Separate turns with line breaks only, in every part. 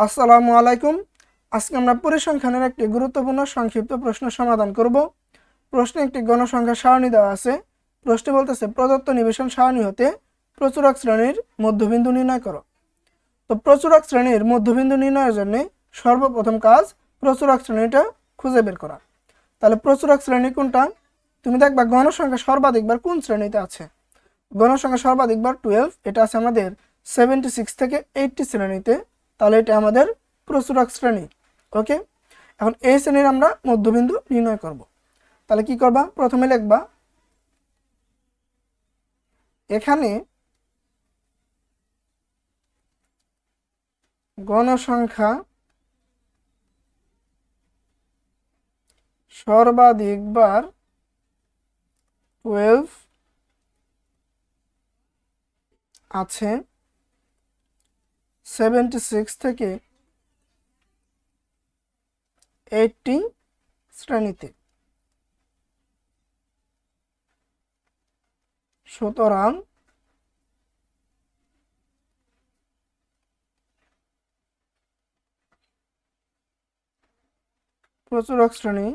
আসসালামু আলাইকুম। আজকে আমরা পরিসংখ্যানের একটি গুরুত্বপূর্ণ সংক্ষিপ্ত প্রশ্ন সমাধান করব। প্রশ্নে একটি গণসংখ্যা সারণী দেওয়া আছে। প্রশ্নে বলতেছে প্রদত্ত নিবেশন সারণী হতে প্রচুরক শ্রেণীর মধ্যবিন্দু নির্ণয় করো। তো প্রচুরক শ্রেণীর মধ্যবিন্দু নির্ণয়ের জন্য সর্বপ্রথম কাজ প্রচুরক শ্রেণীটা খুঁজে বের করা। তাহলে প্রচুরক শ্রেণী কোনটা? তুমি দেখবা গণসংখ্যা সর্বাধিকবার কোন শ্রেণীতে আছে। গণসংখ্যা সর্বাধিকবার 12, এটা আছে আমাদের 76 থেকে 80 শ্রেণীতে। তাহলে এটা আমাদের প্রচুরক শ্রেণী। ওকে, এখন এই শ্রেণীর আমরা মধ্যবিন্দু নির্ণয় করব। তাহলে কি করবা? প্রথমে লিখবা এখানে গণসংখ্যা সর্বাধিকবার 12 আছে 76 থেকে 80 শ্রেণীতে। সুতরাং প্রচুরক শ্রেণী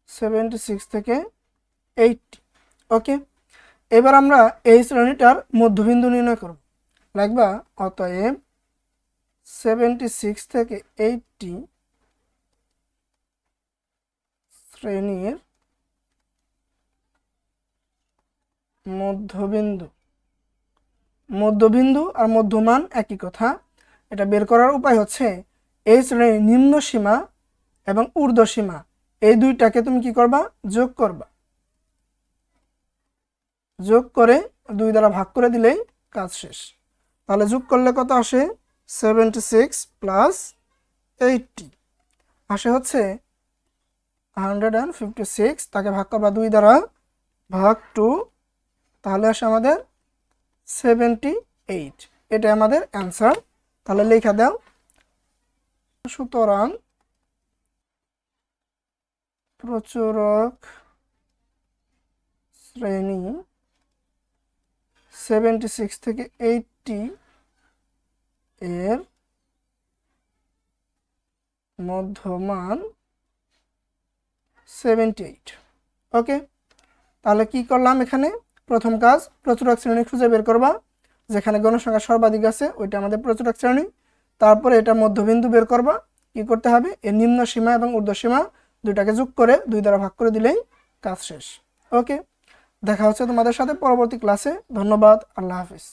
76 থেকে 80। ওকে, এবার আমরা এই শ্রেণীটার মধ্যবিন্দু নির্ণয় করব। লিখবা অতএব 76 থেকে 80 শ্রেণীর মধ্যবিন্দু। মধ্যবিন্দু আর মধ্যমান একই কথা। এটা বের করার উপায় হচ্ছে এই শ্রেণীর নিম্ন সীমা এবং ঊর্ধ্ব সীমা এই দুইটাকে তুমি কি করবা? যোগ করবা। যোগ করে 2 দ্বারা ভাগ করে দিলেই কাজ শেষ। তাহলে যোগ করলে কত আসে? 76 প্লাস 80 আসে হচ্ছে 156। তাকে ভাগ করবা 2 দ্বারা, ভাগ 2, তাহলে আসে আমাদের 78। এটা আমাদের অ্যান্সার। তাহলে লেখা দাও। সুতরাং প্রচুরক শ্রেণী 76 থেকে 80 এর মধ্যমান 78। ওকে, তাহলে কি করলাম? এখানে প্রথম কাজ প্রচুরক শ্রেণী খুঁজে বের করবা। যেখানে গণসংখ্যা সর্বাধিক আছে ওইটা আমাদের প্রচুরক শ্রেণী। তারপরে এটা মধ্যবিন্দু বের করবা। কি করতে হবে? এর নিম্ন সীমা এবং ঊর্ধ্ব সীমা দুইটাকে যোগ করে 2 দ্বারা ভাগ করে দিলেই কাজ শেষ। ওকে, দেখা হচ্ছে তোমাদের সাথে পরবর্তী ক্লাসে। ধন্যবাদ। আল্লাহ হাফিজ।